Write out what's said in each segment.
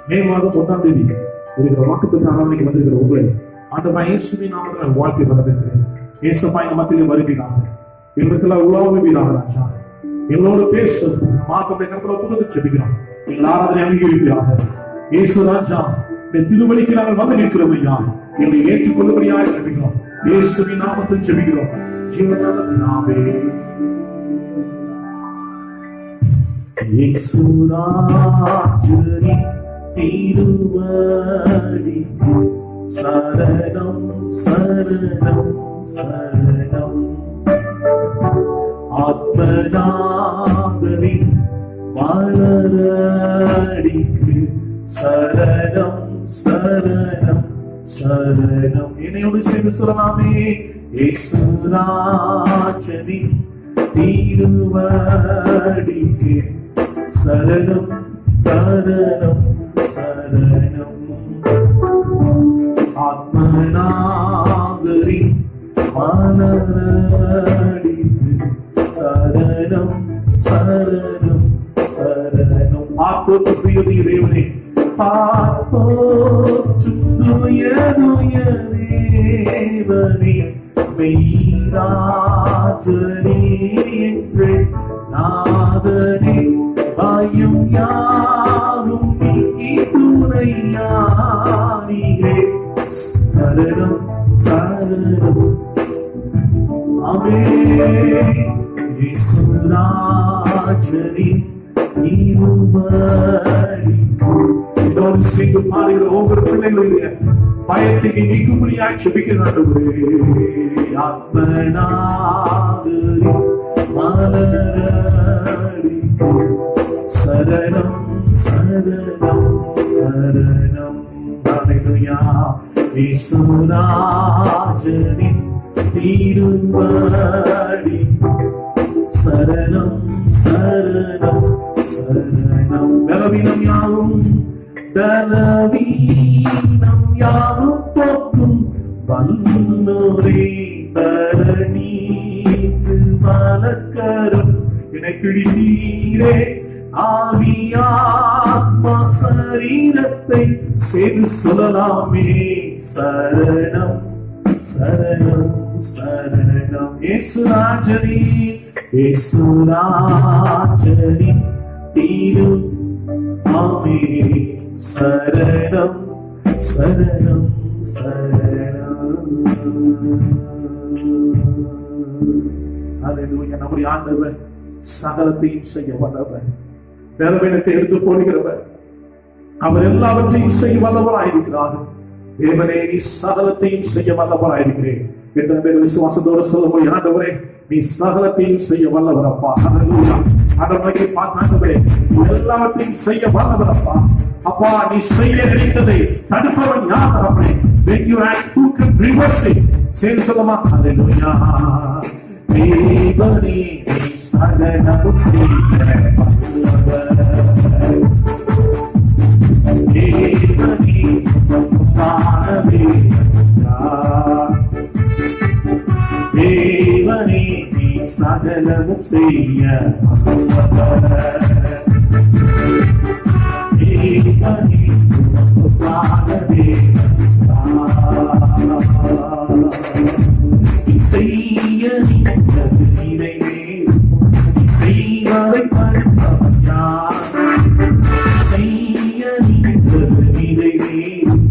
மே மாதம் 1ஆம் தேதி இருக்கிற வாக்குத்தத்தம் ஆராதனைக்கு வந்திருக்கிற உங்களை ஆண்டவராகிய இயேசுவின் நாமத்தில் வாழ்த்தி வரவேற்கிறேன். இயேசுப்பா இந்த மத்தியிலே வருவீராக, எங்களுக்கு உலாவுவீராக ராஜா, எங்களோடு பேசும் மாதத்தை கருத்துல புகுந்து செபிக்கிறோம். எங்கள் ஆராதனை அங்கீகரிப்பீராக இயேசு ராஜா. திருவழிக்கு நாங்கள் வந்து நிற்கிறோம் ஐயா, எங்களை ஏற்றுக்கொள்ளும்படியாக செபிக்கிறோம். இயேசுவின் நாமத்தில் செபிக்கிறோம். ஜீவனான பிதாவே, இயேசுராஜனே திருவடிக்கு சரணம் சரணம் சரணம். ஆத்மநாதரின் மலரடிக்கு சரணம் சரணம் சரணம். என்னையோடு சேர்ந்து சொல்லலாமே. இயேசுராஜனே திருவடிக்கு சரணம் சரணம் சரணம். ஆத்மநாதரின் மலரடிக்கு சரணம் சரணம் சரணம். ஆத்ம பிரியதி தேவனே, தேவனே மெய்ராஜனே என்று நாதனே, பயம் யாரும் நீக்கி துணையானீரே. சரணம் சரணம் ஆமென். இயேசுராஜனே திருவடிக்கு சேர்ந்து பாடுகிற ஒவ்வொரு பிள்ளைகளுடைய பயத்தை நீக்கும்படியாய் செபிக்கிறேன். ஆத்மநாதரின் மலரடிக்கு சரணம் சரணம் சரணம். ஹல்லேலூயா. இயேசுராஜனின் திருவடிக்கு சரணம் சரணம் சரணம். பலவீனம் யாவும் போக்கும் வல்லோரே, தரணீக்கு வலக்கரம் இணைப்பிடித்தீரே. ஆவியாத்மா சரீரத்தை சேர்ந்து சொல்லலாமே. சரணம் சரணம் சரணம். இயேசுராஜனே இயேசுராஜனே திரு ஆமென். சரணம் சரணம் சரணம். ஹல்லேலூயா. நம்முடைய ஆண்டவர் சகலத்தையும் செய்ய வல்லவர், பலவீனத்தை எடுத்து போடுகிறவர், அவர் எல்லாவற்றையும் செய்ய வல்லவராயிருக்கிறார். தேவனே, நீ சகலத்தையும் செய்ய வல்லவராயிருக்கிறேன். எத்தனை பேர் விசுவாசத்தோடு சொல்ல முடியும், ஆண்டவரே நீ சகலத்தையும் செய்ய வல்லவரப்பா. ஹல்லேலூயா. ஆண்டவரே ஆண்டவரே எல்லாவற்றையும் செய்ய வல்லவரப்பா. அப்பா, நீ செய்ய நினைத்ததை தடுப்பவன் யார் தகப்பனே? When you act, who can reverse it? சேர்ந்து சொல்லமா. ஹல்லேலூயா. தேவனே நீ சகலமும் செய்ய வல்லவர். தேவனே தானவே தேவனே நீ சகலமும் செய்ய வல்லவர். தேவனே தானவே செய்ய நினைத்தது நிறைவேறும். செய்வதை மறுப்பவன் யார்? செய்ய நினைத்தது நிறைவேறும்.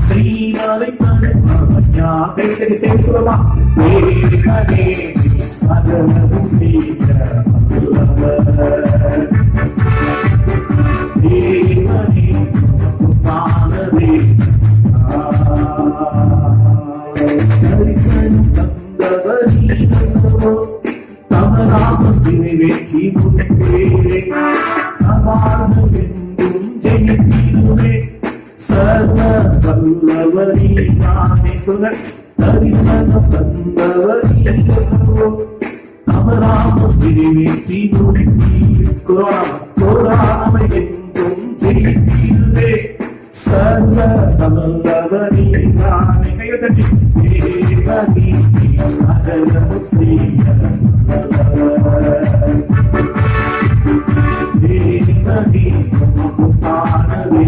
செய்வதை மறுப்பவன் யார்? சொல்லலாம். தேவனே நீ சகலமும் செய்ய வல்லவர். தேவனே தானவே தரிசனம் தந்தவரீரோ, தவறாமல் நிறைவேற்றி முன்பேரே. சமாதானம் என்றும் ஜெயித்தீரே, சர்வ வல்லவரீரானே. சொல்ல தரிசனம் தந்தவரீரோ, நிறைவேற்றி முடித்தீர். கொராமை என்றும் ஜெயித்தீரே, சர்வ நல்லவனே நானே. கையை தட்டி தேவனே சகலமும் செய்ய தேவனே உம்மானவே.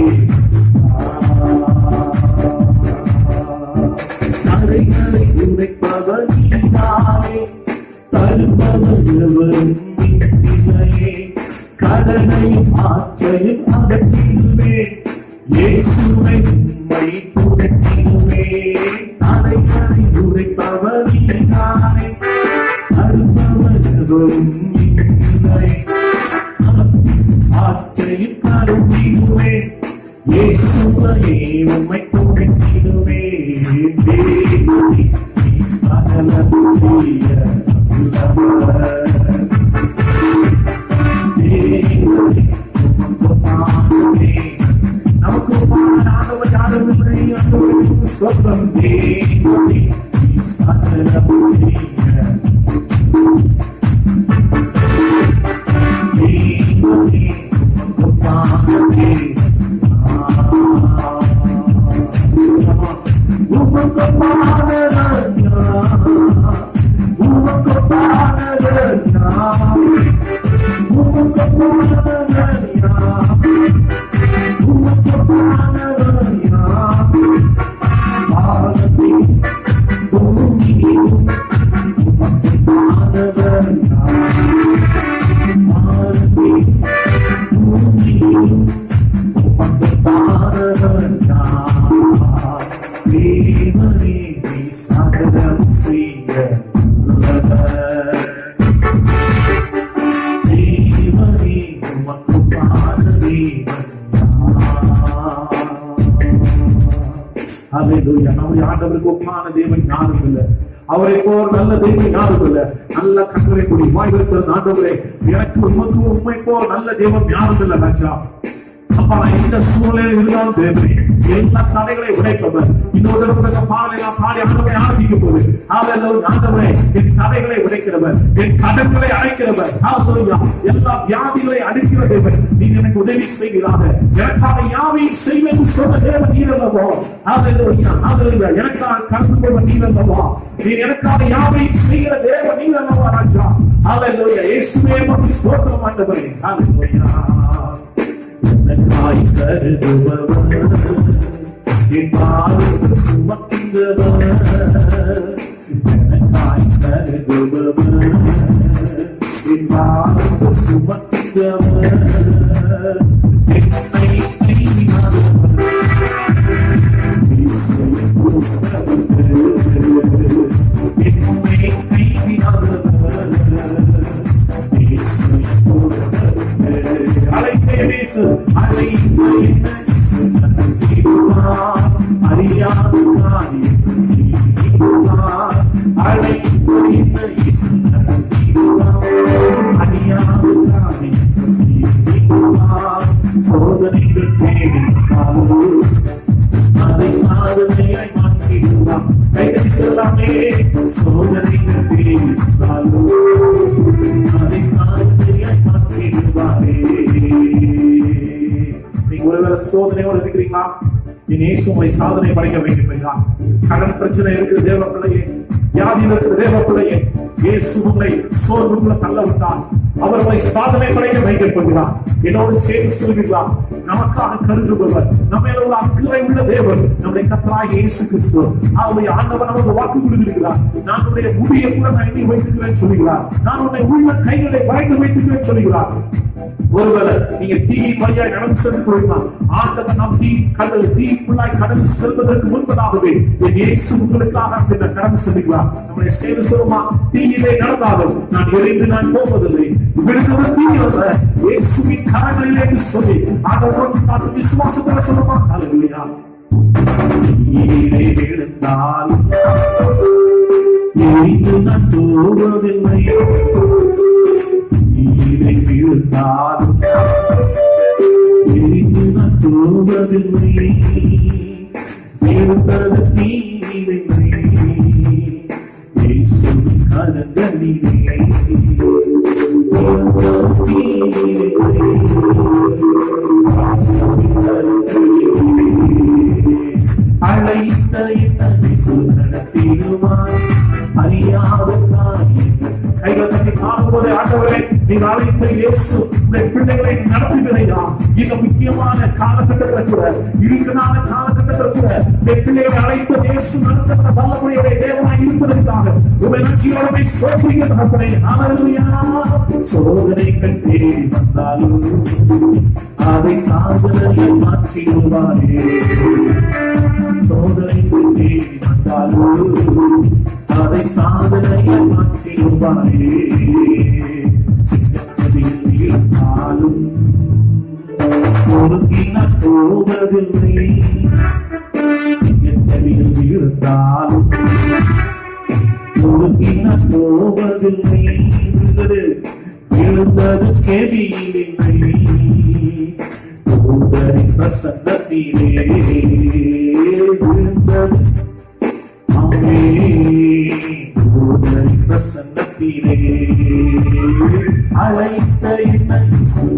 கரைகளை உரைப்பவர் நீதானே, தருபவர் எவரும் இல்லையே. கடலையும் ஆற்றையும் அகற்றிடுவேன், இயேசுவை உம்மை புகழ்த்திடுவேன். தலைகளை உரைப்பவர் நீதானே, தருபவர் எவரும் இல்லை. ஆற்றையும் கருத்திடுவேன், இயேசுவையே உம்மை புகழ்த்திடுவேன். சகலமும் செய்ய நமக்கு ஆண்டவர் யாரும் இல்லை. சொந்தம் சகலமும் செய்ய ஆண்டவருக்கு ஒப்பான தேவன் யாரும் இல்லை. அவரை போல் நல்ல தேவன் யாரும் இல்லை. நல்ல கண்களை கூடி வாய்ப்பிருக்கிற ஆண்டவரே, எனக்கு உண்மை போல் நல்ல தேவன் யாரும் இல்லை. ராஜா அப்பா, நான் இந்த சூழ்நிலையில் இருந்தாலும் தேவனே, எல்லா தடைகளை உடைப்பவர். இன்னொரு பாடலை நான் பாடி ஆண்டவரை ஆரம்பிக்க போது ஆண்டவரே, என் தடைகளை உடைக்கிறவர், என் கடன்களை அடைக்கிறவர், எல்லா வியாதிகளை அடிக்கிற தேவன், நீங்க எனக்கு உதவி செய்கிறாங்க. எனக்காக யாவையும் செய்வேன் சொன்ன தேவன் நீர் அல்லவா? எனக்காக கலந்து போவன் நீர் அல்லவா? நீ எனக்காக யாவையும் செய்கிற தேவன் நீர் அல்லவா ராஜா? இயேசுவே உமக்கு ஸ்தோத்திரம் ஆண்டவரே. எனக்காய் கருதுபவர், என் பாவத்தை சுமக்கின்றவர். எனக்காய் கருதுபவர், என் பாவத்தை சுமக்கின்றவர். என்னை கைவிடாதவர், என்னை கைவிடாதவர். அறியாத சோதனைகள் தேடினாலும் அதை சாதனையாய் மாற்றிடலாம். கைகளை சொல்லாமே, சோதனைகள் தேடினாலும் அதை சாதனையாய் மாற்றிடுவாரே. நீங்க ஒருவேளை சோதனையோடு இருக்கிறீங்களா? இயேசுவை சாதனை படைக்க வேண்டும் என்றால், கடன் பிரச்சனை இருக்கிற தேவ பிள்ளையே, வியாதியில் இருக்கிற தேவ பிள்ளையே, இயேசு உங்களை சோர்வுக்குள்ள தள்ள விட்டால் அவர்களை சாதனை படைக்க வைக்கப்படுகிறார். என்னோடு சேர்ந்து சொல்கிறார், நமக்காக கருதுபவர், நம்ம உள்ள அக்கறை உள்ள தேவன் நம்முடைய கர்த்தராகிய இயேசு கிறிஸ்து. அவருடைய ஆண்டவர் நமக்கு வாக்கு கொடுத்திருக்கிறார். நான் உன்னுடைய முடியை கூட நான் எண்ணி வைத்திருக்கிறேன் சொல்கிறார். நான் உன்னை உள்ள கைகளை வரைந்து வைத்திருக்கிறேன் சொல்கிறார். ஒருவேளை நீங்க தீயின் வழியாய் நடந்து சென்று கொள்ளலாம். ஆண்டவர் நாம் தீக்குள்ளாய் கடந்து செல்வதற்கு முன்பதாகவே இயேசு உங்களுக்காக கடந்து செல்கிறார். நம்முடைய சேவை சொல்லுமா, தீயிலே நடந்தாலும் நான் எரிந்து நான் போவதில்லை, விடுதலை தீயல்ல, இயேசுவின் கரங்களிலே என்று சொல்லி ஆண்டவரை பார்த்து விசுவாசத்தோட சொல்லுமா. அல்லேலூயா. தீயிலே விழுந்தாலும் எரிந்து நான் போவதில்லை, தீயிலே விழுந்தாலும் எரிந்து நான் போவதில்லை, எழுந்தது தீவில்லை, இயேசுவின் கரங்களிலே அழைத்த நடத்திடுவார் அறியாத கைகளை தட்டி காணும்போது ஆண்டவரே நீங்க அழைத்த இயேசு பிள்ளைகளை நடத்துகிறீர்களா? இந்த முக்கியமான காலகட்டத்தில் கூட இறுதியான காலகட்டத்தில் கூட பிள்ளைகளை அழைத்த இயேசு நடத்துகிற வல்லமையுடைய தேவனாய் இருப்பதற்காக உங்களை நன்றியோடு சோதனை சோதனைகள் தேடி வந்தாலும் அதை சாதனையை மாற்றிடுவாரே. சோதனைகள் தேடி வந்தாலும் அதை சாதனையை மாற்றிடுவாரே. சிங்கத்தில் இருந்தாலும் ஒருங்கினால் போவதில்லை. சிங்கத்தில் இருந்தாலும் ஒருங்கினால் போவதில்லை. எழுந்தது கேள்வியில்லை. தூதரின் பிரசன்னத்திலே விழுந்தது தூதரின் பிரசன்னத்திலே அழைத்த என்னை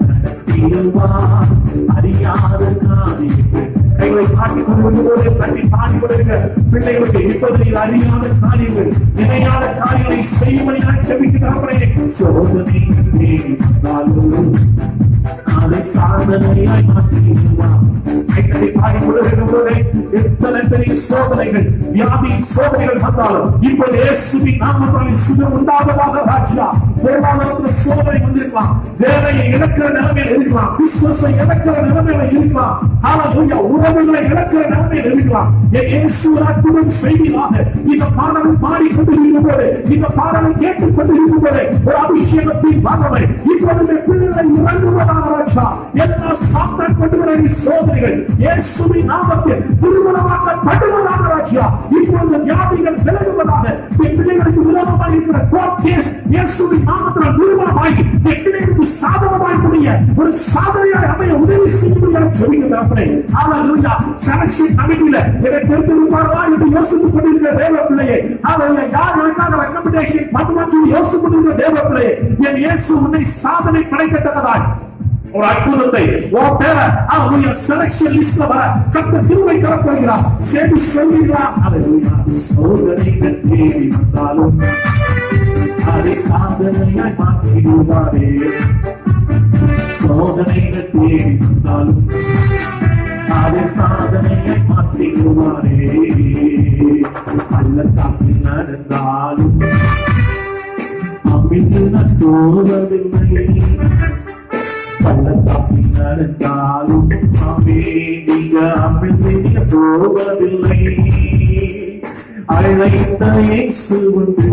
நடத்திடுவார் அறியாத காரியங்கள். கைகளை காட்டி கொண்டு தட்டி பாடி கொடுங்க பிள்ளைகளுக்கு இப்போது அறியாத காரியங்கள் நினையாத காரியங்களை செய்யும்படி நான் செபிக்கிறேன். சோதனை வந்தாலும் அதை சாதனையாய் மாற்றிடுவார். கைகளை பாடி கொடுக்கிறவர்களே எத்தனை பெரிய சோதனைகள் வியாதியின் சோதனைகள் வந்தாலும் இப்போது இயேசுவின் நாமத்தால் சுகம் உண்டாவதாக ராஜா. பொருளாதாரத்தில் சோதனை வந்திருக்கலாம், வேலையை இழக்கிற நிலைமையில் இருக்கலாம், விசுவாசை இழக்கிற நிலைமையில இருக்கலாம், உறவுகளை இழக்கிற நிலைமையில் இருக்கலாம். இயேசு அற்புதம் செய்தியாக இந்த பாடலை பாடிக்கொண்டிருக்கும் போது இந்த பாடலை கேட்டுக் கொண்டிருக்கும் போது ஒரு அபிஷேகத்தின் வல்லமை இப்பொழுது பிள்ளைகளை இறங்குவதாக ராஜா. எல்லா சாத்தான் கொண்டுவர சோதனைகள் இயேசுவின் நாமத்தில் திருமணமாக்கப்படுவதாக ராஜா. இப்பொழுது வியாதிகள் விலகுவதாக பிள்ளைகளுக்கு விரோதமாக இருக்கிற கோர்ட் கேஸ் இயேசுவின் நாமத்தில் நிறுவனமாகி பிள்ளைகளுக்கு சாதகமாய் கூடிய ஒரு சாதனையாய் அமைய உதவி செய்யும்படியாக சொல்லுகிறார்கள். ஹல்லேலூயா. செலக்ஷன் கமிட்டியில என்னை தெரிந்திருப்பார்களா என்று யோசித்துக் கொண்டிருக்கிற தேவ பிள்ளையே, ஹல்லேலூயா, யார் எனக்காக ரெக்கமெண்டேஷன் பண்ணுவாங்க யோசித்துக் கொண்டிருக்கிற தேவ பிள்ளையே, என் இயேசு உன்னை சாதனை படைக்கத்தக்கதாய் ஒரு அற்புதத்தை உன் பேரை அவருடைய செலக்ஷன் லிஸ்ட்ல வர கர்த்தர் கிருபை தரப்போகிறார். சேர்ந்து சொல்வீங்களா? ஹல்லேலூயா. சோதனைகள் தேடி வந்தாலும் அதை சாதனையாய் மாற்றிடுவாரே. சோதனைகள் தேடி வந்தாலும் அதை சாதனையாய் மாற்றிடுவாரே. பள்ளத்தாக்கில் நடந்தாலும் அமிழ்ந்து நான் போவதில்லை. பள்ளத்தாக்கில் நடந்தாலும் நீங்க அமிழ்ந்து போவதில்லை. அழைத்த இயேசு வந்து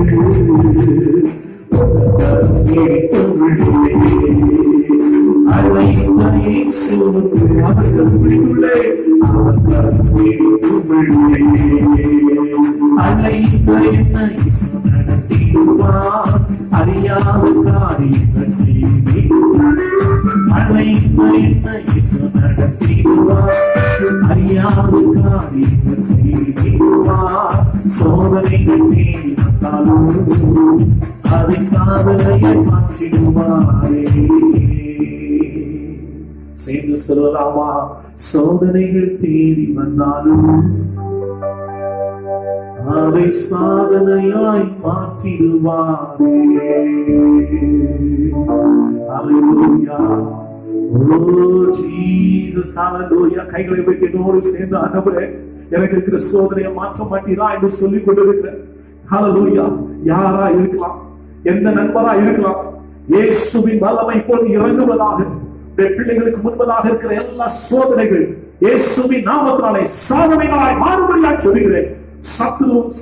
அழைத்த இயேசு வந்து அவர்கள் பிடித்துள்ளே அழைத்த என்னை நடத்திடுவார் அறியாத காரியங்கள் செய்வார். அழைத்த என்னை நடத்திடுவார் அறியாத காரியங்கள் செய்வார். சோதனைகள் தேடி வந்தாலும் அதை சாதனையை மாற்றிடுவாரே. சேர்ந்து சொல்லலாமா? சோதனைகள் தேடி வந்தாலும் அதை சாதனையாய் மாற்றிடுவாரே. ஹல்லேலூயா. ஓ ஜீசஸ், ஹல்லேலூயா. கைகளை வைத்து என்னோடு சேர்ந்து ஆண்டவரே எனக்கு இருக்கிற சோதனையை மாற்ற மாட்டீரா என்று சொல்லிக் கொண்டிருக்கிறேன். ஹல்லேலூயா. யாரா இருக்கலாம், எந்த நண்பரா இருக்கலாம், இயேசுவின் வல்லமை இப்போது இறங்குவதாக பிள்ளைகளுக்கு முன்பதாக இருக்கிற எல்லா சோதனைகள் இயேசுவின் நாமத்தினாலே சாதனைகளாய் மாறுபடியாய் சொல்கிறேன்.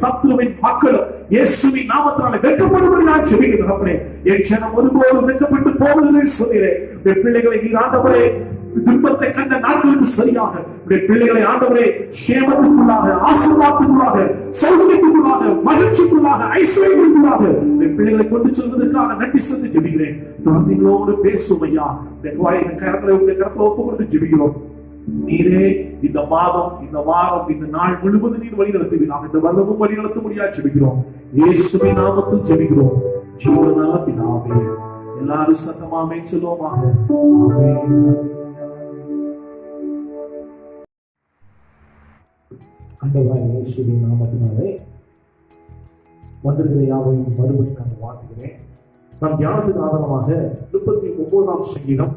சத்துருவின் மக்களும் இயேசுவின் நாமத்தினாலே வெட்கப்படும்படியாய் சொல்கிறேன். என் ஜனம் ஒருபோதும் வெட்கப்பட்டு போவதில்லை சொல்கிறேன். பிள்ளைகளை நீர் ஆண்டவரே துன்பத்தை கண்ட நாட்களுக்கு சரியாக பிள்ளைகளை ஆண்டவரே சேமத்துக்குள்ளாக, ஆசீர்வாதத்துக்குள்ளாக, சௌகரியத்துக்குள்ளாக, மகிழ்ச்சிக்குள்ளாக, ஐஸ்வர்யத்துக்குள்ளாக பிள்ளைகளை கொண்டு செல்வதற்காக நன்றி சொல்லி ஜெபிக்கிறேன். குழந்தைகளோடு பேசும் ஐயா. கரங்களை ஒப்பு கொடுத்து ஜெபிக்கிறோம். நீரே இந்த மாதம், இந்த வாரம், இந்த நாள் முழுவதும் நீர் வழி நடத்துவீர்கள். இந்த வருடமும் வழி நடத்த முடியாது ஜெபிக்கிறோம். இயேசுவின் நாமத்தில் ஜெபிக்கிறோம். ஜீவனான பிதாவே, எல்லாரும் சத்தமாமே சொல்லுவோமாக. ஆண்டவராகிய இயேசுவின் நாமத்தினாலே வந்திருக்கிற யாவையும் மறுபடியும் நான் வாழ்த்துகிறேன். நம் தியானத்துக்கு ஆதாரமாக 39ஆம் சங்கீதம்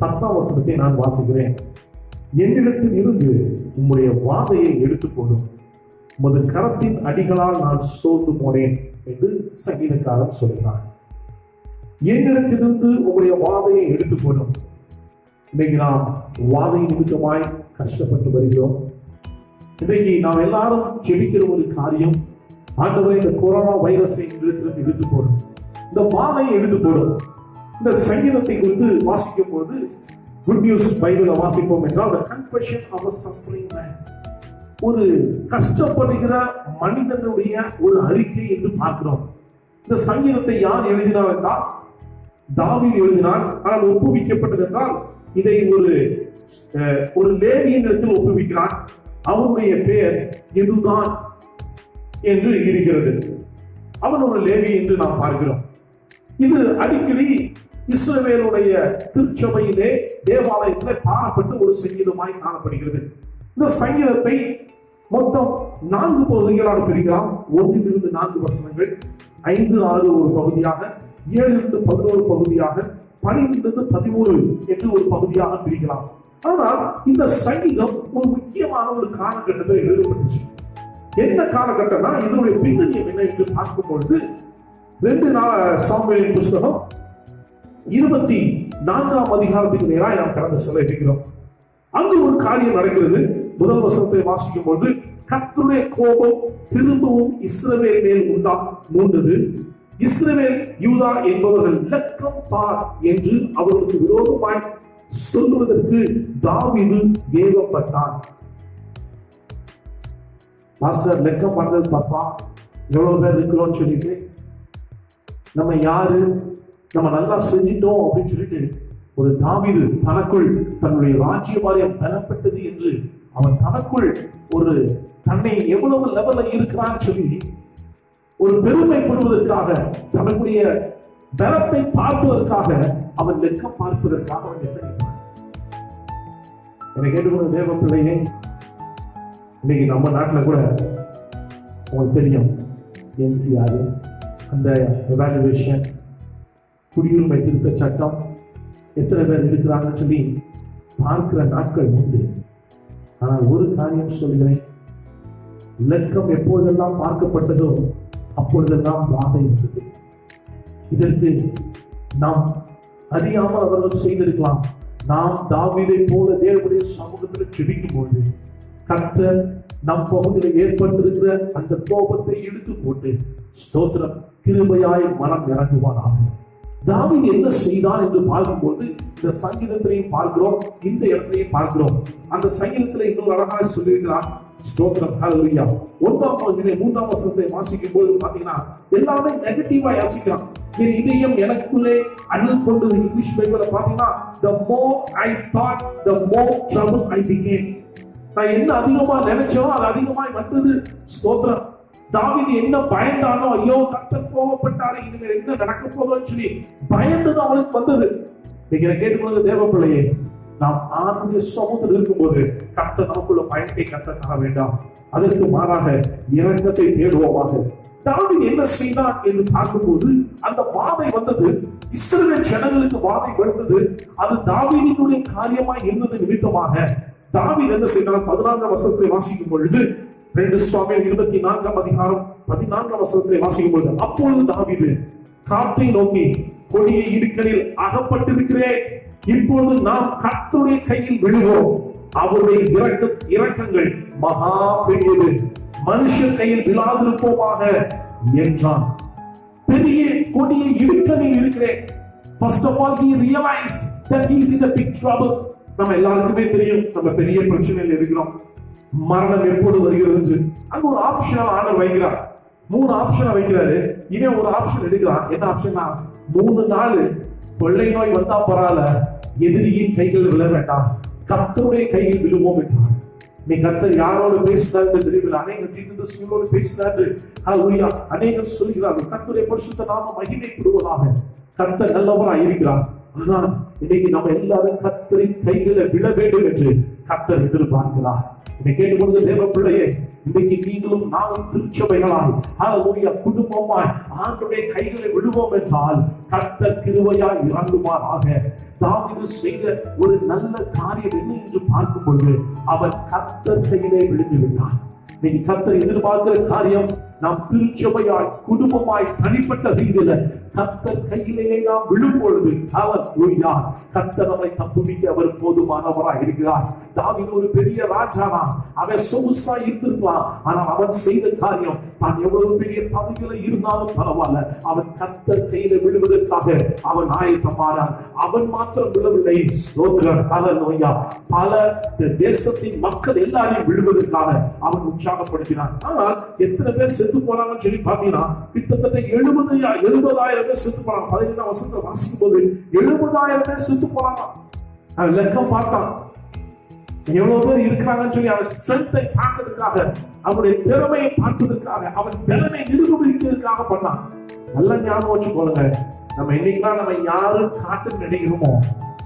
10ஆம் வசனத்தை நான் வாசிக்கிறேன். என்னிடத்தில் இருந்து உம்முடைய வாதையை எடுத்துக்கொள்ளும், உமது கரத்தின் அடிகளால் நான் சோர்ந்து போனேன் என்று சங்கீதக்காரன் சொல்கிறார். என்னிடத்திலிருந்து உங்களுடைய வாதையை எடுத்துக்கொள்ளும். இன்னைக்கு நாம் வாதை நிமித்தமாய் கஷ்டப்பட்டு வருகிறோம். இன்றைக்கு நாம் எல்லாரும் ஜெபிக்கிற ஒரு காரியம், ஆண்டவரே இந்த கொரோனா வைரஸை எங்களிடத்திலிருந்து எடுத்து போடும், இந்த வாதையை எடுத்து போடும். இந்த சங்கீதத்தை குறித்து வாசிக்கும் பொழுது குட் நியூஸ் பைபிளை வாசிப்போம் என்றால் the confession of a suffering man, ஒரு கஷ்டப்படுகிற மனிதனுடைய ஒரு அறிக்கை என்று பார்க்கிறோம். இந்த சங்கீதத்தை யார் எழுதினார் என்றால் தாவீது எழுதினார். ஆனால் ஒப்புவிக்கப்பட்டது என்றால் இதை ஒரு லேவியனிடத்தில் ஒப்புவிக்கிறார். அவனுடைய பெயர் எதுதான் என்று இருக்கிறது. அவன் ஒரு லேவி என்று நாம் பார்க்கிறோம். இது அடிக்கடி இஸ்ரவேலுடைய திருச்சபையிலே தேவாலயத்திலே பாடப்பட்டு ஒரு சங்கீதமாய் காணப்படுகிறது. இந்த சங்கீதத்தை மொத்தம் 4 பகுதிகளாக பிரிக்கலாம். 1 - 4 வசனங்கள், 5, 6 ஒரு பகுதியாக, 7 - 11 பகுதியாக, 12 - 13 என்று ஒரு பகுதியாக பிரிக்கலாம். ஆனால் இந்த சங்கீதம் ஒரு முக்கியமான ஒரு காலகட்டத்தில் எழுதப்பட்டுச்சு. என்ன காலகட்டம்னா இதனுடைய பின்னணியம் என்ன என்று பார்க்கும் பொழுது 2 சாமுவேலின் புஸ்தகம் 24ஆம் அதிகாரத்துக்கு நேராக நாம் கடந்து செல்ல இருக்கிறோம். அங்கு ஒரு காரியம் நடக்கிறது. முதல் வசனத்தை வாசிக்கும் பொழுது, கர்த்தருடைய கோபம் திரும்பவும் இஸ்ரவேல் மேல் மூண்டது. இஸ்ரவேல் யூதா என்பவர்கள் லக்கம் பார் என்று அவர்களுக்கு விரோதமாய் சொல்லுவதற்கு தாவீது ஏவப்பட்டான். மாஸ்டர் லெக்கம் பண்றது பாப்பா, எவ்வளவு பேர் இருக்கிறோம்னு சொல்லிட்டு நம்ம யாரு, நம்ம நல்லா செஞ்சிட்டோம் அப்படின்னு சொல்லிட்டு ஒரு தாவீது தனக்குள் தன்னுடைய ராஜ்யபாரியம் பலப்பட்டது என்று அவன் தனக்குள் ஒரு தன்னை எவ்வளவு லெவல்ல இருக்கிறான்னு சொல்லி ஒரு பெருமைப்படுவதற்காக, தன்னுடைய பலத்தை பார்ப்பதற்காக அவன் லெக்கம் பார்ப்பதற்காக அவன் எத்தனைப்பான். என்னை கேட்டுக்கொண்ட தேவ பிள்ளையே, இன்னைக்கு நம்ம நாட்டில் கூட உங்களுக்கு தெரியும் என்சிஆர், அந்த எவாலுவேஷன், குடியுரிமை திருத்த சட்டம், எத்தனை பேர் இருக்கிறாங்கன்னு சொல்லி பார்க்கிற நாட்கள் உண்டு. ஆனால் ஒரு காரியம் சொல்கிறேன், லெக்கம் எப்பொழுதெல்லாம் பார்க்கப்பட்டதோ அப்பொழுதெல்லாம் வாதை இருந்தது. இதற்கு நாம் அறியாமல் அவர்கள் செய்திருக்கலாம். நாம் தாவீதை போல தேவனுடைய சமூகத்தில் ஜெபிக்கும் பொழுது கர்த்தர் நம் பகுதியில் ஏற்பட்டிருக்கிற அந்த கோபத்தை இழுத்து போட்டு ஸ்தோத்திரம் கிருபையாய் மனம் இறங்குவாராக. தாவீது என்ன செய்தான் என்று பார்க்கும்போது இந்த சங்கீதத்திலையும் பார்க்கிறோம், இந்த இடத்திலையும் பார்க்கிறோம். அந்த சங்கீதத்தில் இன்னும் அழகாக சொல்லியிருக்கிறார். ஸ்தோத்திரம் ஹல்லேலூயா. 1ஆம் பகுதியிலே 3ஆம் வசனத்தை வாசிக்கும் போது பாத்தீங்கன்னா எல்லாமே நெகட்டிவா யோசிக்கிறான். என் இதயம் எனக்குள்ளே அனல் கொண்டது. இங்கிலீஷ் பைபிள்ல பாத்தீங்கன்னா the more I thought the more trouble I became. நான் என்ன அதிகமா நினைச்சோம் அது அதிகமாய் வந்தது. ஸ்தோத்திரம். தாவீது என்ன பயந்தானோ, ஐயோ கர்த்தர் கோபப்பட்டாரு, இனிமேல் என்ன நடக்க போகுதுன்னு சொல்லி பயந்தது அவனுக்கு வந்தது. நீங்க கேட்டுக்கொள்ளுங்க தேவ பிள்ளையே, நாம் ஆண்டுடைய சமூகத்தில் இருக்கும்போது கர்த்தர் நமக்குள்ள பயத்தை கர்த்தர் தர வேண்டாம். அதற்கு மாறாக இரக்கத்தை தேடுவோமாக. தாவீது என்ன செய்தான் என்று பார்க்கும்போது அந்த வாதை வந்தது. இஸ்ரவேல் ஜனங்களுக்கு வாதை வந்தது. அது தாவீதினுடைய காரியமாய் இருந்தது நிமித்தமாக தாவீது என்ன செய்தான்? 14ஆம் வசனத்தை வாசிக்கும் பொழுது 2 சாமுவேல் 24ஆம் அதிகாரம் 14ஆம் வசனத்தை வாசிக்கும் பொழுது, அப்பொழுது தாவீது காத்தை நோக்கி, கொடிய இடுக்கணில் அகப்பட்டிருக்கிறேன், இப்பொழுது நாம் கர்த்தருடைய கையில் விழுவோம், அவருடைய இரக்கங்கள் மகா பெரியது, மனுஷன் கையில் விழாதிருப்போமாக என்றான். பெரிய கொடிய இடுக்கணில் இருக்கிறேன். First of all he realized that he is in a big trouble. நம்ம எல்லாருக்குமே தெரியும் நம்ம பெரிய பிரச்சனையில் இருக்கிறோம். மரணம் எப்போது வருகிறது? அங்க ஒரு ஆப்ஷன் ஆர்டர் வைக்கிறார். 3 ஆப்ஷன் வைக்கிறாரு. இவன் ஒரு ஆப்ஷன் எடுக்கிறான். என்ன ஆப்ஷன்னா, 3 நாள் கொள்ளை நோய் வந்தா பரவாயில்ல, எதிரியின் கைகள் விழ வேண்டாம், கர்த்தருடைய கையில் விழுவோம் என்றார். நீ கர்த்தர் யாரோடு பேசினார் தெரியவில்லை. அநேக தீர்க்கதரிசிகளோடு பேசினார். ஹல்லேலூயா. அநேகர் சொல்கிறார்கள் கர்த்தருடைய பரிசுத்த நாமம் மகிமைப்படுவதாக. கர்த்தர் நல்லவராய் இருக்கிறார். ஆனா இன்னைக்கு நம்ம எல்லாரும் கர்த்தரின் கைகளை விழ வேண்டும் என்று கர்த்தர் எதிர்பார்க்கிறார். இதை கேட்டுக்கொண்டு தேவ பிள்ளையே, இன்னைக்கு நீங்களும் நானும் திருச்சபைகளாய் ஹல்லேலூயா குடும்பமாய் ஆண்டவருடைய கைகளை விடுவோம் என்றால் கர்த்தர் கிருபையாய் இறங்குவாராக. தாவீது செய்த ஒரு நல்ல காரியம் என்ன என்று பார்க்கும் பொழுது அவன் கர்த்தர் கையிலே விழுந்து விட்டான். இன்னைக்கு கர்த்தர் எதிர்பார்க்கிற காரியம் நாம் திருச்சபையாய் குடும்பமாய் தனிப்பட்ட ரீதியில கர்த்தர் கையிலேயே நாம் விழும் பொழுது ஹல்லேலூயா கர்த்தர் நம்மை தப்புவிக்க அவர் போதுமானவராய் இருக்கிறார். தாவீது ஒரு பெரிய ராஜாவா, அவன் சொகுசா இருந்திருக்கலாம். ஆனால் அவன் செய்த காரியம், தான் எவ்வளவு பெரிய பதவியில இருந்தாலும் பரவாயில்ல, அவன் கர்த்தர் கையில விழுவதற்காக அவன் ஆயத்தமானான். அவன் மாத்திரம் விழவில்லை, ஸ்தோத்திரம் ஹல்லேலூயா, பல தேசத்தின் மக்கள் எல்லாரையும் விழுவதற்காக அவன் உற்சாகப்படுத்தினான். ஆனால் எத்தனை பேர் செத்து போனாங்கன்னு சொல்லி பாத்தீங்கன்னா கிட்டத்தட்ட 70,000 பேர் செத்து போனாங்க. 15ஆம் வசனத்தை வாசிக்கும் போது 70,000 பேர் செத்து போனாங்க. அவன் லெக்கம் பார்த்தான், எவ்வளவு பேர் இருக்கிறாங்கன்னு சொல்லி அவன் ஸ்ட்ரென்த்தை பார்க்கறதுக்காக, அவனுடைய திறமையை பார்ப்பதற்காக, அவன் திறமை நிரூபிக்கிறதுக்காக பண்ணான். நல்ல ஞாபகம் வச்சு போலுங்க, நம்ம இன்னைக்குலாம் நம்ம யாரும் காட்டு நினைக்கிறோமோ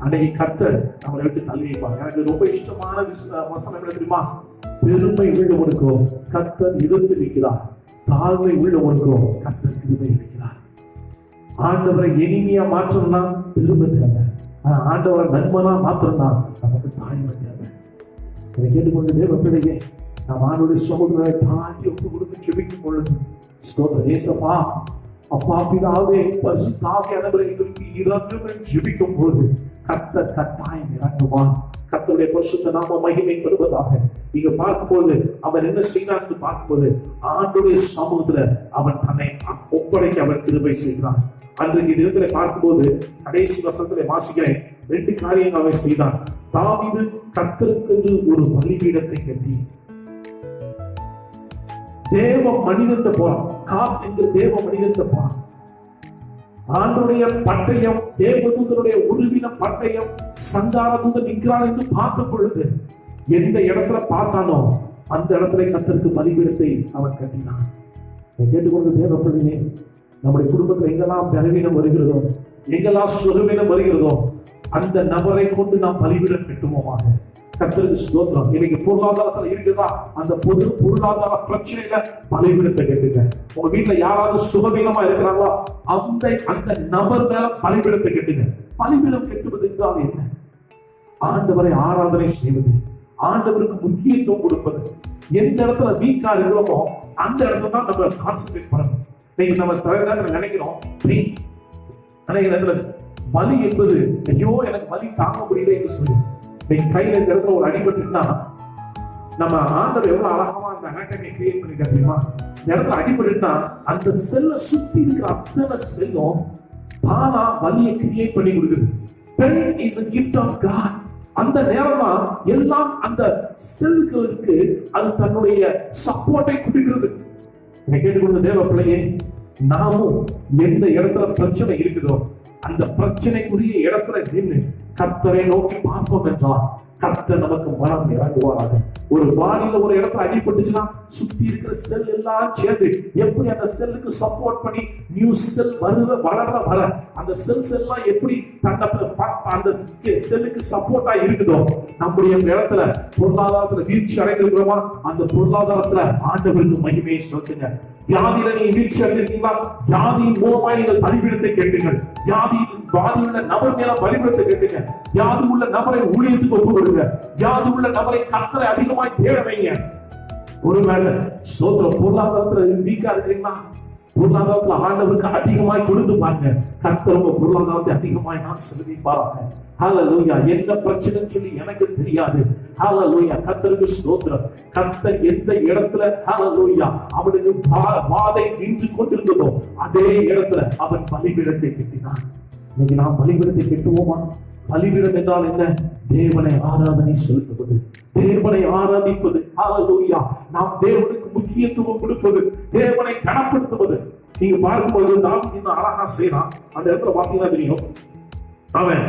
அன்னைக்கு கர்த்தர் நம்மளை விட்டு தள்ளி வைப்பாங்க. எனக்கு ரொம்ப இஷ்டமான வசனம் என்ன தெரியுமா? பெருமை உள்ளவனுக்கோ கர்த்தர் எதிர்த்து நிற்கிறார், தாழ்மை உள்ளவனுக்கோ கர்த்தர் கிருபை இருக்கிறார். ஆண்டவரை எளிமையா மாற்றம்னா பெருமை தேவை, ஆண்டவரை நன்மனா மாற்றம்னா நமக்கு தாழ்மை தேவை. அதை கேட்டுக்கொண்டு தேவ பிள்ளையே, நாம் ஆண்டவருடைய சகோதரரை தாண்டி ஒப்பு கொடுத்து ஜெபிக்கும் பொழுது ஸ்தோத்திரம் ஏசப்பா, அப்பா பிதாவே பரிசுத்தாவிய அனுபவங்களுக்கு இறங்கும் என்று ஜெபிக்கும் பொழுது கர்த்தர் கட்டாயம் இறங்குவான். கர்த்தருடைய பரிசுத்த நாம மகிமை பெறுவதாக. நீங்க பார்க்கும்போது அவன் என்ன செய்தான்னு பார்க்கும்போது ஆண்டவருடைய சமூகத்துல அவன் தன்னை ஒப்படைக்க அவன் கிருபை செய்கிறான். அன்றைக்கு தினத்திலே பார்க்கும்போது கடைசி வசனத்திலே வாசிக்கிறேன், 2 காரியங்கள் அவன் செய்தான். தாவீது கர்த்தருக்கு ஒரு பலிபீடத்தை கட்டி தேவ மனிதன் போறான். காத் என்கிற தேவ மனிதன் போறான். ஆண்டுடைய பட்டயம், தேவதூதனுடைய உருவின பட்டயம், சங்கார தூதன் நிற்கிறான் என்று பார்த்த பொழுது எந்த இடத்துல பார்த்தானோ அந்த இடத்துல கர்த்தருக்கு பலிபீடத்தை அவன் கட்டினான். கேட்டுக்கொண்டு தேவ பிள்ளையே, நம்முடைய குடும்பத்தில் எங்கெல்லாம் பலவீனம் வருகிறதோ, எங்கெல்லாம் சுகவீனம் வருகிறதோ அந்த நபரை கொண்டு நாம் பலிபீடம் கட்டுவோமாக. கர்த்தருக்கு ஸ்தோத்திரம். இன்னைக்கு பொருளாதாரத்துல இருக்குதா, அந்த பொது பொருளாதார பிரச்சனையில பலிபீடத்தை கட்டுங்க. உங்க வீட்டுல யாராவது சுகவீனமா இருக்கிறாங்களோ அந்த நபர் மேல பலிபீடத்தை கட்டுங்க. பலிபீடம் கட்டுவது என்றால் என்ன? ஆண்டவரை ஆராதனை செய்வது, ஆண்டவருக்கு முக்கியத்துவம் கொடுப்பது. எந்த இடத்துல வீக்கா இருக்கிறோமோ அந்த இடத்துல தான் நம்ம கான்சென்ட்ரேட் பண்ணணும். நீங்க நம்ம சில நினைக்கிறோம் பலி என்பது ஐயோ எனக்கு பலி தாங்க முடியல என்று சொல்லி நீங்க கையில இந்த இடத்துல ஒரு அடிபட்டுனா நம்ம ஆண்டவர் எவ்வளவு அழகமா அந்த அனாட்டமி கிரியேட் பண்ணிருக்க தெரியுமா? இந்த இடத்துல அடிபட்டுனா அந்த செல்லை சுத்தி இருக்கிற அத்தனை செல்லும் தானா வலியை கிரியேட் பண்ணி கொடுக்குது. Pain is a gift of God. அந்த நேரம் தான் எல்லாம் அந்த செல்களுக்கு அது தன்னுடைய சப்போர்ட்டை கொடுக்கிறது. கேட்டுக்கொண்டு தேவ பிள்ளையே, நாமும் எந்த இடத்துல பிரச்சனை இருக்குதோ அந்த பிரச்சனைக்குரிய இடத்துல நின்று கர்த்தரை நோக்கி பார்ப்போம் என்றால் கர்த்தர் நமக்கு மனம் இறங்குவாராக. ஒரு பாடியில ஒரு இடத்துல அடிபட்டுச்சுன்னா சுத்தி இருக்கிற செல் எல்லாம் சேர்ந்து எப்படி அந்த செல்லுக்கு சப்போர்ட் பண்ணி நியூ செல் வளர அந்த செல்ஸ் எல்லாம் எப்படி அந்த செல்லுக்கு சப்போர்ட்டா இருக்குதோ, நம்முடைய இடத்துல பொருளாதாரத்துல வீழ்ச்சி அடைந்திருக்கிறோமா அந்த பொருளாதாரத்துல ஆண்டவருக்கு மகிமையை சொல்லுங்க. வியாதியில நீங்க வீழ்ச்சி அடைந்திருக்கீங்களா, வியாதியின் மூலமாய் நீங்கள் பலிபீடத்தை கேட்டுங்கள். வியாதி உள்ள நபர் மேல பலிபீடத்தை கேட்டுங்க. வியாதி உள்ள நபரை ஊழியத்துக்கு ஒப்பு கொடுங்க. வியாதி உள்ள நபரை கர்த்தரை அதிகமாய் தேட வைங்க. ஒருவேளை ஸ்தோத்திரம் பொருளாதாரத்துல வீக்கா இருக்கிறீங்களா, பொருளாதாரத்துல ஆண்டவருக்கு அதிகமாய் கொடுத்து பாருங்க. கர்த்தர் உங்க பொருளாதாரத்தை அதிகமாய் ஆசீர்வதிப்பாராக. ஹல்லேலூயா. என்ன பிரச்சனைன்னு சொல்லி எனக்கு தெரியாது. ஹல்லேலூயா. கர்த்தருக்கு ஸ்தோத்திரம். கர்த்தர் எந்த இடத்துல ஹல்லேலூயா அவனுக்கு வாதை நின்று கொண்டிருந்ததோ அதே இடத்துல அவன் பலிபீடத்தை கட்டினான். இன்னைக்கு நாம் பலிபீடத்தை கட்டுவோமா? பலிபீடம் என்றால் என்ன? தேவனை ஆராதனை செலுத்துவது, தேவனை ஆராதிப்பது. ஹல்லேலூயா. நாம் தேவனுக்கு முக்கியத்துவம் கொடுப்பது, தேவனை கனப்படுத்துவது. நீங்க பார்க்கும்போது தாவீது அழகா செய்யறான். அந்த இடத்துல பாத்தீங்கன்னா தெரியும், அவன்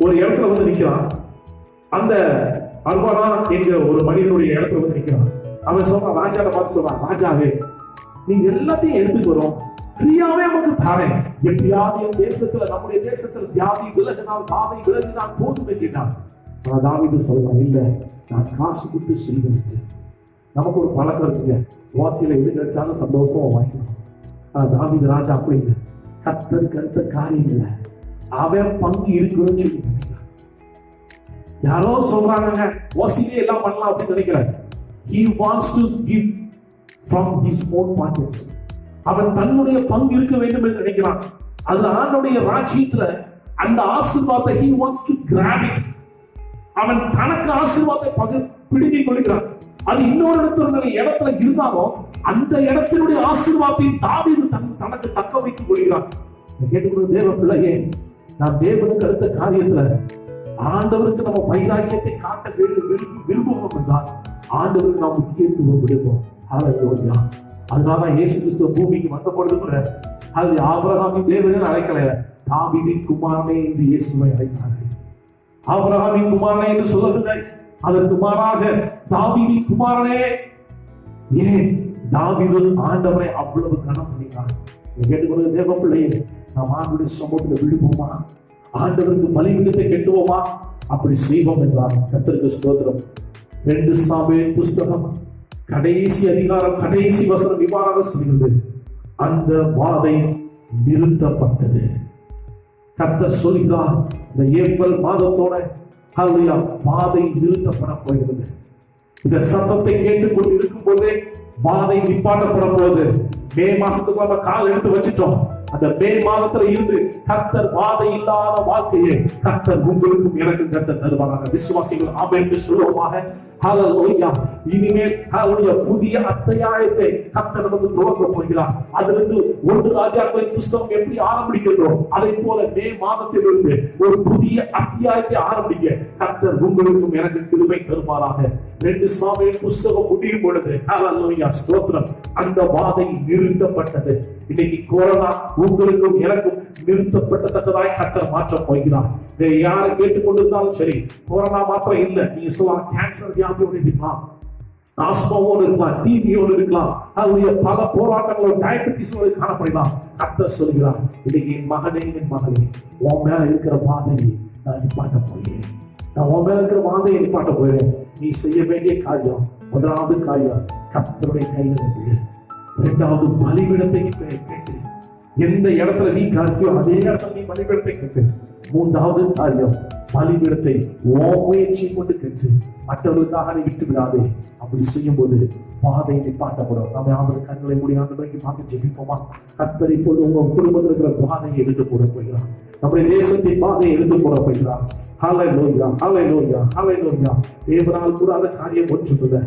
ஒரு இடத்துல வந்து நிக்கிறான். அந்த அர்வானா என்கிற ஒரு மனிதனுடைய இடத்துல வந்து நிக்கிறான். அவன் சொல்றான், ராஜாவை பார்த்து சொல்றான், ராஜாவே நீங்க எல்லாத்தையும் எடுத்துட்டு வரோம், ஃப்ரீயாவே நமக்கு தாரேன். எப்படியாவது என் தேசத்துல, நம்முடைய தேசத்துல வியாதி விலகினால், பாதை விலகினால் போதும் என்கிறான். ஆனா தாவீது சொல்றான், இல்ல நான் காசு கொடுத்து செய்வது. நமக்கு ஒரு பழக்கம் இருக்குங்க, வாசியில எது கிடைச்சாலும் சந்தோஷமா வாங்கிக்கணும். ஆனா தாவீது ராஜா அப்படி இல்லை. கர்த்தருக்கு அடுத்த காரியம் இல்லை, அவன் பங்கு இருக்குன்னு சொல்லி நினைக்கிறான். யாரோ சொல்றாங்க வாசியிலே எல்லாம் பண்ணலாம் அப்படின்னு நினைக்கிறாங்க. He wants to give from his own pockets. அவன் தன்னுடைய பங்கு இருக்க வேண்டும் என்று நினைக்கிறான். அது ஆண்டவருடைய ராஜ்யத்துல அந்த ஆசீர்வாதத்தை he wants to grab it. அவன் தனக்கு ஆசீர்வாதத்தை பிடுங்கிக் கொள்கிறான். அது இன்னொரு இடத்துல இருந்தாலும் அந்த இடத்தினுடைய ஆசீர்வாதத்தை தாவீது தனக்கு தக்க வைத்துக் கொள்கிறான். கேட்டுக்கொண்டு தேவ பிள்ளையே, நாம் தேவனுக்கு அடுத்த காரியத்துல ஆண்டவருக்கு நம்ம வைராக்கியத்தை காட்ட விரும்புவோம் என்றால் ஆண்டவருக்கு நாம் முக்கியத்துவம் விடுவோம். ஹல்லேலூயா. அதனால இயேசு கிறிஸ்து பூமிக்கு வந்த பொழுது கூட அது ஆபிரகாமின் தேவனை அழைக்கல, தாவீதின் குமாரனே என்று இயேசுவை அழைத்தார்கள். ஆபிரகாமின் குமாரனே என்று சொல்லவில்லை, அதற்கு மாறாக தாவீதின் குமாரனே. ஏன் தாவீது ஆண்டவரை அவ்வளவு கனம் பண்ணினார்? கேட்டுக்கொண்டு தேவ பிள்ளையே, நாம் ஆண்டவருடைய சமூகத்தில் விழுவோமா? ஆண்டவருக்கு பலிபீடத்தை கட்டுவோமா? அப்படி செய்வோம் என்றார். கர்த்தருக்கு ஸ்தோத்திரம். 2 சாமுவேல் புஸ்தகம் கடைசி அதிகாரம் கடைசி வசனம் இவ்வாறாக சொல்கிறது, அந்த வாதை நிறுத்தப்பட்டது. கர்த்தர் சொல்கிறார், இந்த ஏப்ரல் மாதத்தோட வாதை நிறுத்தப்பட போகிறது. இந்த சத்தத்தை கேட்டுக்கொண்டு இருக்கும் போதே வாதை நிப்பாட்டப்பட போகுது. மே மாசத்துக்கு நம்ம கால் எடுத்து வச்சுட்டோம். அந்த மே மாதத்துல இருந்து கர்த்தர் வாதை இல்லாத வாழ்க்கையை கர்த்தர் உங்களுக்கும் எனக்கும் கர்த்தர் தருவாங்க. விசுவாசிகள் ஆமென் என்று சொல்லுவோமாக. ஹல்லேலூயா. இனிமேல் ஹல்லேலூயா, புதிய அத்தியாயத்தை கர்த்தர் நமக்கு துவக்க போகிறார். அதிலிருந்து 1 ராஜாக்களின் புஸ்தகம் எப்படி ஆரம்பிக்கிறதோ அதை போல மே மாதத்திலிருந்து ஒரு புதிய அத்தியாயத்தை ஆரம்பிக்க கர்த்தர் உங்களுக்கும் எனக்கு கிருபை தருவாராக. 2 சாமுவேல் புஸ்தகம் முடியும் பொழுது ஹல்லேலூயா ஸ்தோத்திரம், அந்த வாதை நிறுத்தப்பட்டது. இன்னைக்கு கொரோனா உங்களுக்கும் எனக்கும் நிறுத்தப்பட்டதாய் கர்த்தர் மாற்ற போகிறார். யாரை கேட்டுக்கொண்டிருந்தாலும் சரி, கொரோனா மாத்திரம் இல்ல, நீங்க சொல்லலாம் கேன்சர் வியாதியோடு இருக்கலாம், ஆஸ்மாவோடு இருக்கலாம், டிபியோடு இருக்கலாம், அதுடைய பல போராட்டங்களோட டயபெட்டிஸோடு காணப்படலாம். கர்த்தர் சொல்கிறார், இன்னைக்கு என் மகனே, என் மகளே, உன் மேல இருக்கிற வாதையை நான் நிப்பாட்ட போகிறேன். நான் உன் மேல இருக்கிற வாதையை நிப்பாட்ட போகிறேன். நீ செய்ய வேண்டிய காரியம், முதலாவது காரியம் கர்த்தருடைய கையில விடு. 2வது பலிபீடத்தை கேட்டு, எந்த இடத்துல நீ காட்டியோ அதே இடத்துல நீ பலிபீடத்தை கேட்டு. 3வது காரியம், பலிபீடத்தை முயற்சி கொண்டு கேட்டு, மற்றவர்களுக்காக நீ விட்டு விடாதே. அப்படி செய்யும் போது பாதை நிப்பாட்டப்படும். நம்ம யாவது கண்களை முடியாத பார்த்து ஜெபிப்போமா? கர்த்தர் இப்போது உங்க குடும்பத்தில் இருக்கிற பாதையை எடுத்து போட போகிறார். நம்முடைய தேசத்தின் பாதையை எடுத்து போட போகிறார். ஹல்லேலூயா, ஹல்லேலூயா, ஹல்லேலூயா. தேவனால் கூடாத காரியம் ஒன்றுமில்லை.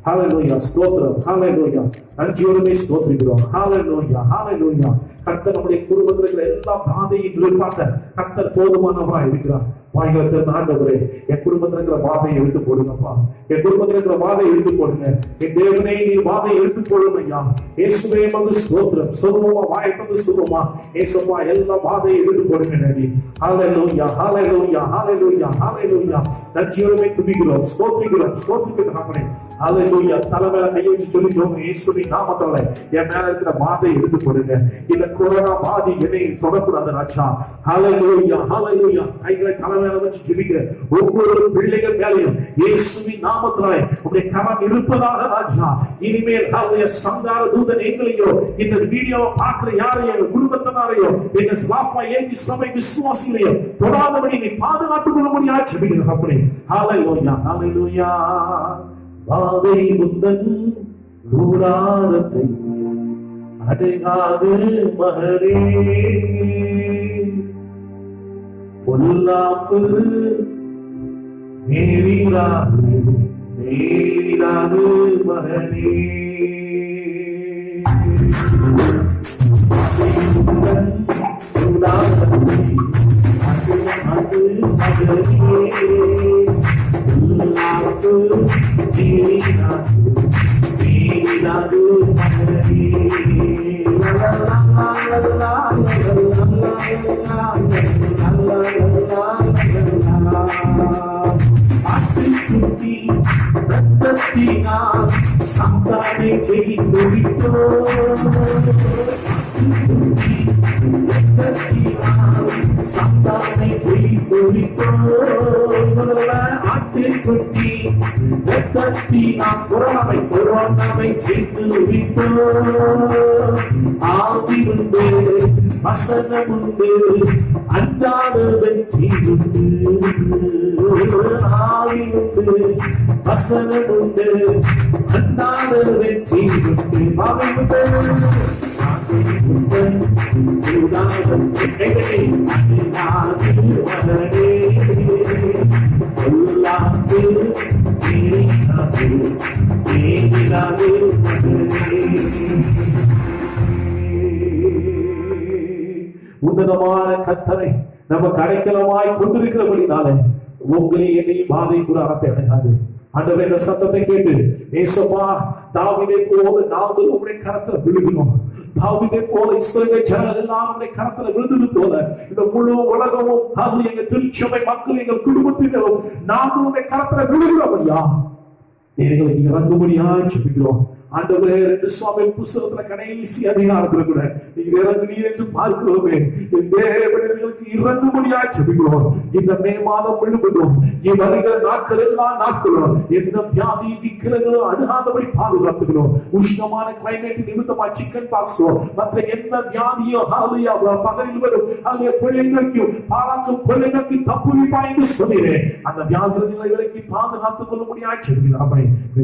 ஹல்லேலூயா ஸ்தோத்திரம், ஹல்லேலூயா. நன்றியோடுமே ஸ்தோத்திரிக்கிறோம். ஹல்லேலூயா, ஹல்லேலூயா. கர்த்தர் நம்முடைய குடும்பத்தில் இருக்கிற எல்லா பாதையும் நிறுத்தாட்ட கர்த்தர் போதுமானவராய் இருக்கிறார். வாய்களை ஆண்டவரே, என் குடும்பத்தில் இருக்கிற பாதையை எடுத்து போடுங்கப்பா. என் குடும்பத்தில் இருக்கிற பாதையை எடுத்து போடுங்க. என் தேவனே, நீ பாதையை எடுத்து போடுங்க ஐயா. இயேசுவே வந்து ஸ்தோத்திரம். சொல்லுவோமா? வாய்ப்பு சொல்லுவோமா? இயேசுப்பா, எல்லா பாதையை எடுத்து போடுங்க. ஹல்லேலூயா, ஹல்லேலூயா, ஹல்லேலூயா, ஹல்லேலூயா. நன்றியோடுமே துதிக்கிறோம், ஸ்தோத்திரிக்கிறோம், ஸ்தோத்திரிக்கிறோம். ஹல்லேலூயா. தலை மேல கையை வச்சு சொல்லிக்கிறோம், இயேசுவின் நாமத்தால என் மேல இருக்கிற பாதையை எடுத்து போடுங்க. இந்த கொரோனா பாதி என்னை தொடக்கூடாது ராஜா. ஹல்லேலூயா, ஹல்லேலூயா. கைகளை தலை மேல வச்சு ஜெபிக்க ஒவ்வொரு பிள்ளைகள் மேலையும் இயேசுவின் நாமத்தினாலே உம்முடைய கரம் இருப்பதாக ராஜா. இனிமேல் அவருடைய சங்கார தூதன் எங்களையோ, இந்த வீடியோவை பார்க்கிற யாரையோ, குடும்பத்தினாரையோ, எங்க ஸ்லாஃபா ஏற்றி சபை விசுவாசிகளையோ தொடாதபடி நீ பாதுகாத்துக் கொள்ள முடியாது ஜெபிக்கிறோம். அப்படி ஹல்லேலூயா, ஹல்லேலூயா. வாதை முந்தன் கூடாரத்தை அடைகாது மகரே, பொல்லாப்பு நேரிடாது நேரிடாது மகனே. சந்தானை ஜெயித்து விட்டோம். பலத்தினால் கொரோனாவை ஜெயித்து விட்டோம். ஆவி உண்டு, வசனம் உண்டு, அன்றாட வெற்றி உண்டு. ஆவி உண்டு, வசனம் உண்டு, அன்றாட வெற்றி உண்டு. ஆவி உண்டு, உன்னதமான கர்த்தரை நமக்கு அடைக்கலமாய் கொண்டிருக்கிறபடினால உங்களே என்னையும் பாதைக்குள் அறத்தை அடையாது. ஆண்டவரே, இந்த சத்தத்தை கேட்டு ஏசப்பா, தாவீதை போல நாங்கள் உங்களுடைய கரத்துல விழுகிறோம். தாவீதை போல இஸ்ரவேல் ஜனங்கள் எல்லாம் உங்களுடைய கரத்துல விழுந்தது போல இந்த முழு உலகமும், அது எங்க திருச்சபை மக்கள், எங்கள் குடும்பத்தினரும் நாங்கள் உங்களுடைய கரத்துல விழுகிறோம். ஐயா, எங்களுக்கு இறங்கும்படியா ஜெபிக்கிறோம். ஆண்டவரே, 2 சாமுவேல் புத்தகத்துல கடைசி அதிகாரத்துல கூட நீங்க இறங்குனீர் என்று பார்க்கிறோமே. தேவர்களுக்கு இறங்கும்படியாய் ஜெபிக்கிறோம். இந்த மே மாதம் முழுவதும் வருகிற நாட்கள் எல்லா நாட்களும் எந்த வியாதி விக்கிரங்களும் அணுகாதபடி பாதுகாத்துக்கிறோம். உஷ்ணமான கிளைமேட் நிமித்தமா சிக்கன் பாக்ஸோ மற்ற எந்த வியாதியோ பகலில் வரும் கொள்ளை நோக்கியும் பாலாக்கும் கொள்ளை நோக்கி தப்புவிப்பா என்று சொல்கிறேன். அந்த வியாதிகளை விலக்கி பாதுகாத்துக் கொள்ளும்படியாய் ஜெபிக்கிறோம்.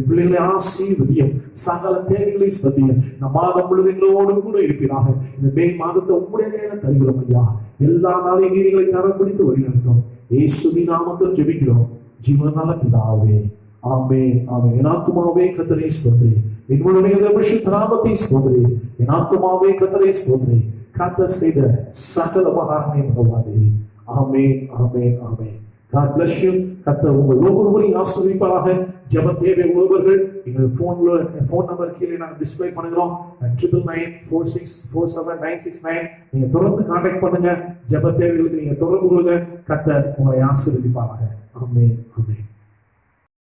பிள்ளைகளை ஆசீர்வதியும், சகல தேவைகளை சதியும். இந்த மாதம் முழுவதோடு கூட இருப்பீராக. இந்த மே மாதத்தை உங்களுடைய கையில தருகிறோம் ஐயா. எல்லா நாளையும் நீங்களை கரம் பிடித்து வழிநடத்தும். இயேசுவின் நாமத்தில் ஜெபிக்கிறோம் ஜீவனால பிதாவே, ஆமென், ஆமென். என் ஆத்துமாவே கர்த்தரை ஸ்தோத்திரி, என்னுடைய பரிசுத்த நாமத்தை ஸ்தோத்திரி. என் ஆத்துமாவே கர்த்தரை ஸ்தோத்திரி, கர்த்தர் செய்த சகல உபகாரங்களை மறவாதே. ஆமென், ஆமென், ஆமென். God bless you. கர்த்தர் உங்கள் ஒவ்வொருவரையும் ஆசீர்வதிப்பாராக. ஜெப தேவை உள்ளவர்கள் எங்கள் போன் நம்பர் கீழே நாங்கள் டிஸ்ப்ளே பண்ணுகிறோம். 9994647969. நீங்க தொடர்ந்து கான்டாக்ட் பண்ணுங்க. ஜெப தேவைகளுக்கு நீங்க தொடர்பு கொள்ளுங்க. கர்த்தர் உங்களை ஆசீர்வதிப்பாராக. ஆமென், ஆமென்.